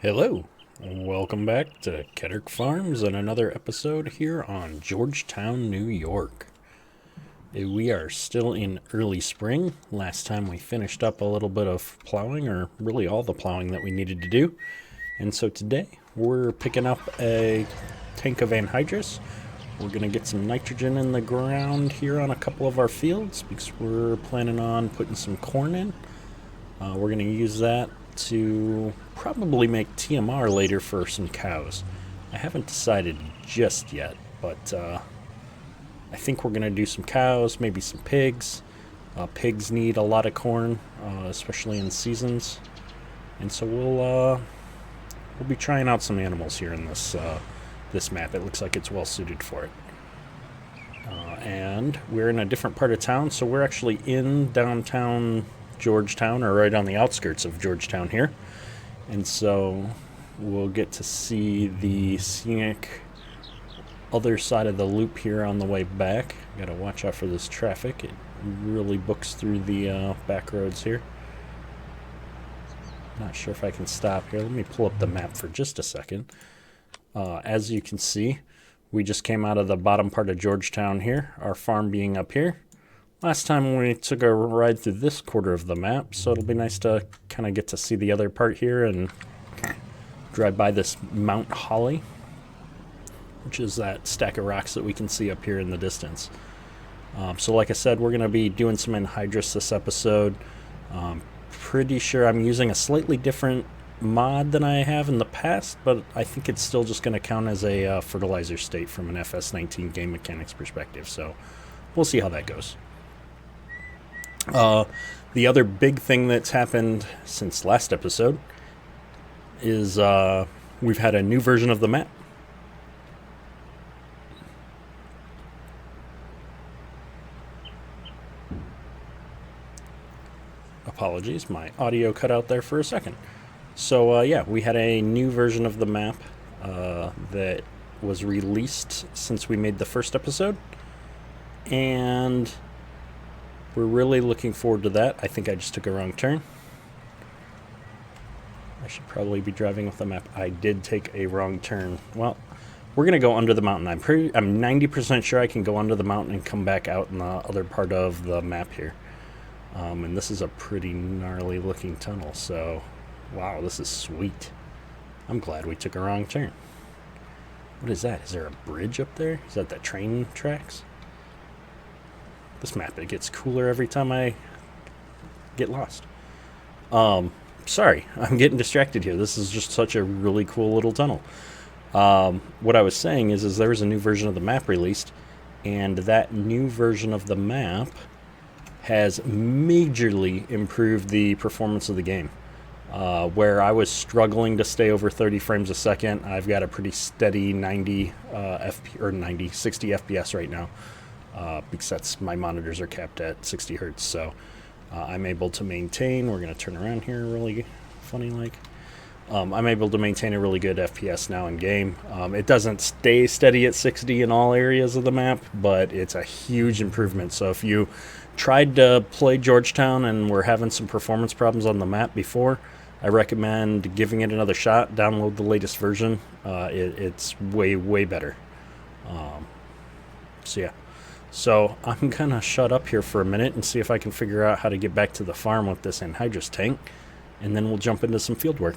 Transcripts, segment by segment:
Hello, welcome back to Kedrick Farms and another episode here on Georgetown, New York. We are still in early spring. Last time we finished up a little bit of plowing, or really all the plowing that we needed to do. And so today we're picking up a tank of anhydrous. We're going to get some nitrogen in the ground here on a couple of our fields because we're planning on putting some corn in. We're going to use that to probably make TMR later for some cows. I haven't decided just yet, but I think we're going to do some cows, maybe some pigs. Pigs need a lot of corn, especially in seasons. And so we'll be trying out some animals here in this map. It looks like it's well suited for it. And we're in a different part of town, so we're actually in downtown Georgetown, or right on the outskirts of Georgetown here. And so we'll get to see the scenic other side of the loop here on the way back. Gotta watch out for this traffic. It really books through the back roads here. Not sure if I can stop here. Let me pull up the map for just a second. As you can see, we just came out of the bottom part of Georgetown here, our farm being up here. Last time we took a ride through this quarter of the map, so it'll be nice to kind of get to see the other part here and drive by this Mount Holly, which is that stack of rocks that we can see up here in the distance. So like I said, we're going to be doing some anhydrous this episode. Pretty sure I'm using a slightly different mod than I have in the past, but I think it's still just going to count as a fertilizer state from an FS19 game mechanics perspective, so we'll see how that goes. The other big thing that's happened since last episode is we've had a new version of the map. Apologies, my audio cut out there for a second. So yeah, we had a new version of the map that was released since we made the first episode, and we're really looking forward to that. I think I just took a wrong turn. I should probably be driving with the map. I did take a wrong turn. Well, we're going to go under the mountain. I'm 90% sure I can go under the mountain and come back out in the other part of the map here. And this is a pretty gnarly looking tunnel, so wow, this is sweet. I'm glad we took a wrong turn. What is that? Is there a bridge up there? Is that the train tracks? This map, it gets cooler every time I get lost. Sorry, I'm getting distracted here. This is just such a really cool little tunnel. What I was saying is there was a new version of the map released, and that new version of the map has majorly improved the performance of the game. Where I was struggling to stay over 30 frames a second, I've got a pretty steady 60 FPS right now. Because my monitors are capped at 60 hertz, so I'm able to maintain. We're going to turn around here really funny like. I'm able to maintain a really good FPS now in game. It doesn't stay steady at 60 in all areas of the map, but it's a huge improvement. So if you tried to play Georgetown and were having some performance problems on the map before, I recommend giving it another shot. Download the latest version. It's way better. So yeah. So I'm going to shut up here for a minute and see if I can figure out how to get back to the farm with this anhydrous tank, and then we'll jump into some field work.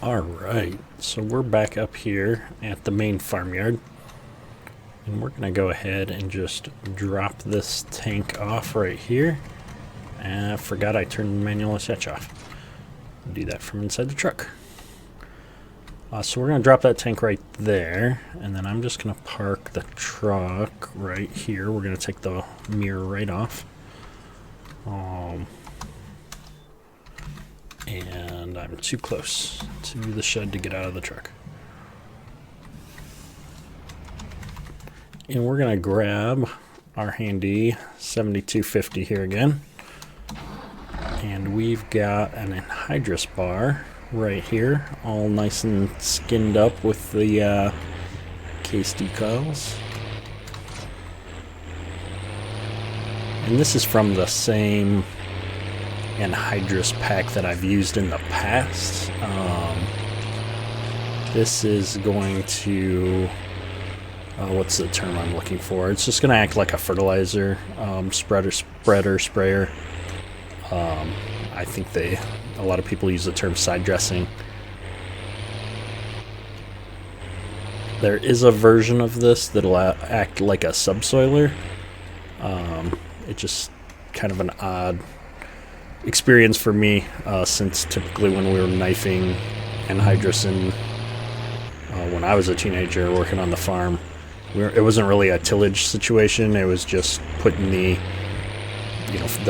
Alright, so we're back up here at the main farmyard, and we're going to go ahead and just drop this tank off right here. And I forgot I turned the manual switch off. Do that from inside the truck. So we're going to drop that tank right there, and then I'm just going to park the truck right here. We're going to take the mirror right off. And I'm too close to the shed to get out of the truck. And we're gonna grab our handy 7250 here again. And we've got an anhydrous bar right here, all nice and skinned up with the case decals. And this is from the same anhydrous pack that I've used in the past. This is going to, what's the term I'm looking for? It's just going to act like a fertilizer sprayer. I think a lot of people use the term side dressing. There is a version of this that'll act like a subsoiler. It's just kind of an odd experience for me, since typically when we were knifing anhydrous in when I was a teenager working on the farm, it wasn't really a tillage situation. It was just putting the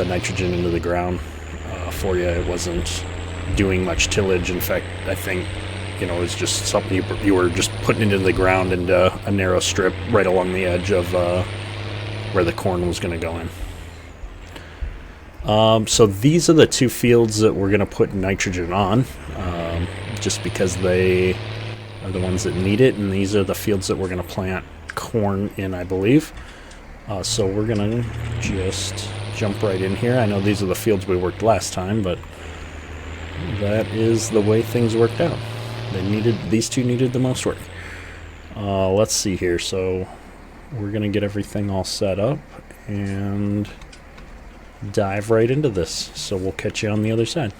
nitrogen into the ground for you. It wasn't doing much tillage. In fact, I think it was just something you were just putting it into the ground into a narrow strip right along the edge of where the corn was going to go in. So these are the two fields that we're going to put nitrogen on, just because they are the ones that need it, and these are the fields that we're going to plant corn in, I believe. So we're going to just jump right in here. I know these are the fields we worked last time, but that is the way things worked out. These two needed the most work. Let's see here. So we're going to get everything all set up and dive right into this. So we'll catch you on the other side.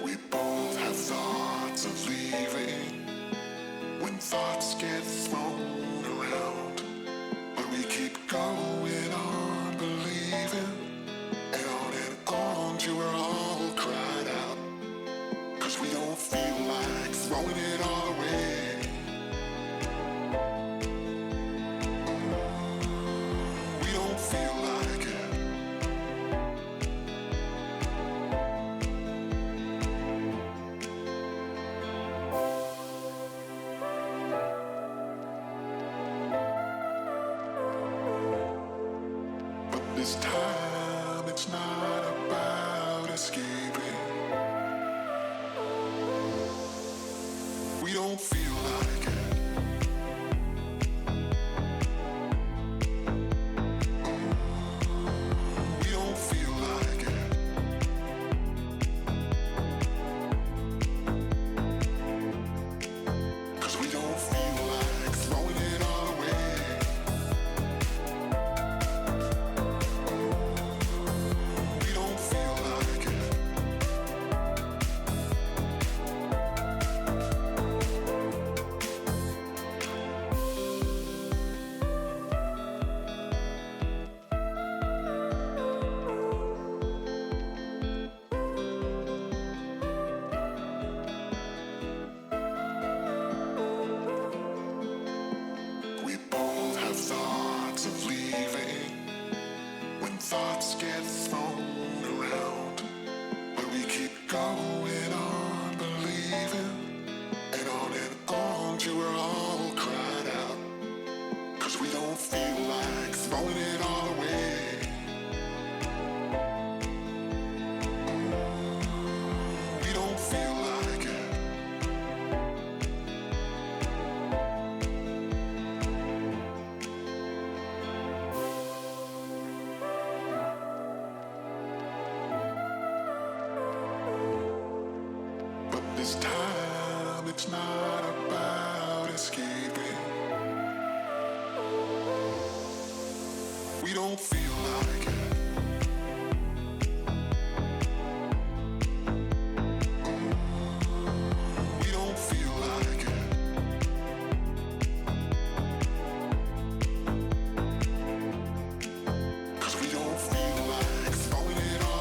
We both have thoughts of leaving when thoughts get thrown around, but we keep going on believing. You were all cried out, 'cause we don't feel like throwing it all away. We don't feel like it. But this time it's not about escaping. We don't feel like it. We don't feel like it. 'Cause we don't feel like throwing it all away. We don't feel like it. We both have thoughts of leaving when thoughts get thrown around, but we keep going on believing, and on till we're all cried out, 'cause we don't feel like throwing it all away. We don't feel like it. But this time it's not about escaping. We don't feel like it. We don't feel like it. 'Cause we don't feel like throwing it all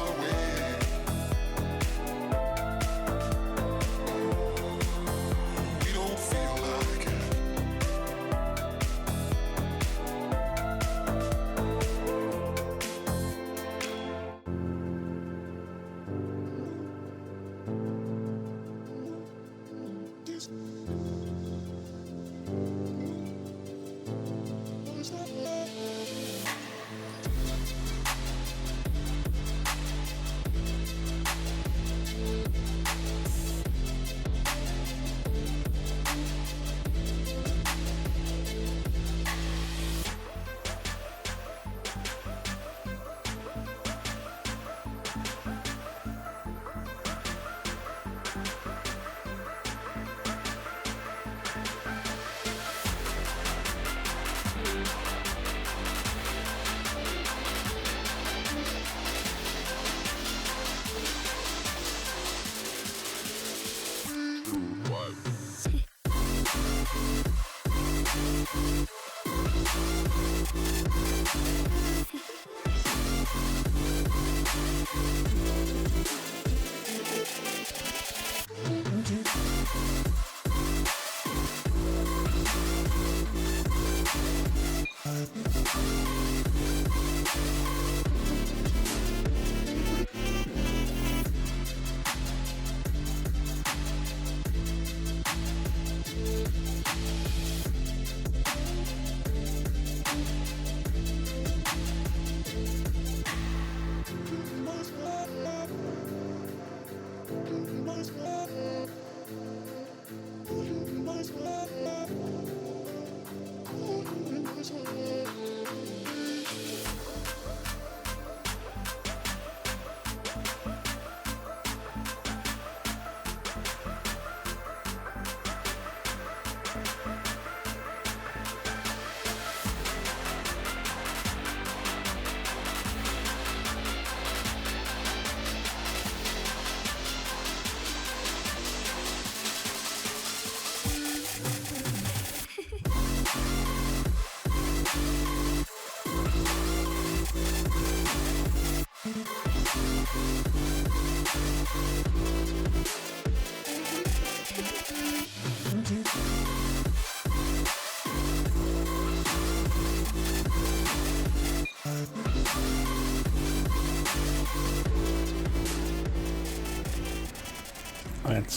That's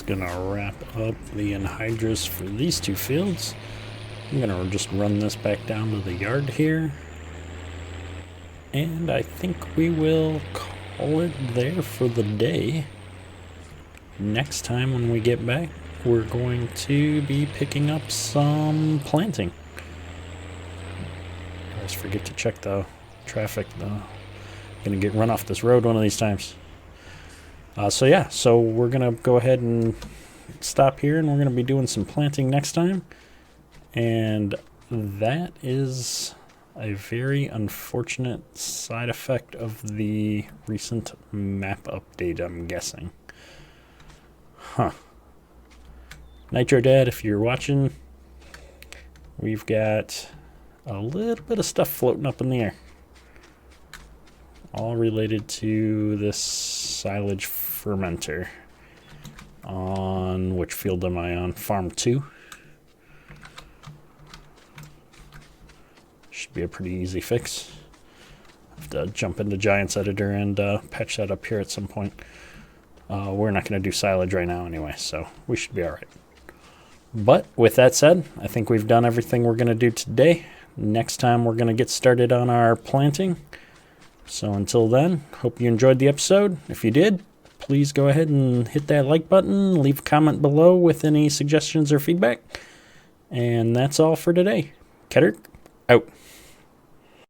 gonna wrap up the anhydrous for these two fields. I'm gonna just run this back down to the yard here. And I think we will call it there for the day. Next time when we get back, we're going to be picking up some planting. I always forget to check the traffic though. Gonna get run off this road one of these times. So we're gonna go ahead and stop here, and we're gonna be doing some planting next time. And that is a very unfortunate side effect of the recent map update, I'm guessing. Huh. Nitro Dad, if you're watching, we've got a little bit of stuff floating up in the air. All related to this silage fermenter. On which field am I on? Farm 2. Should be a pretty easy fix. Have to jump into Giants Editor and patch that up here at some point. We're not going to do silage right now anyway, so we should be alright. But with that said, I think we've done everything we're going to do today. Next time we're going to get started on our planting. So until then, hope you enjoyed the episode. If you did, please go ahead and hit that like button. Leave a comment below with any suggestions or feedback. And that's all for today. Ketter, out.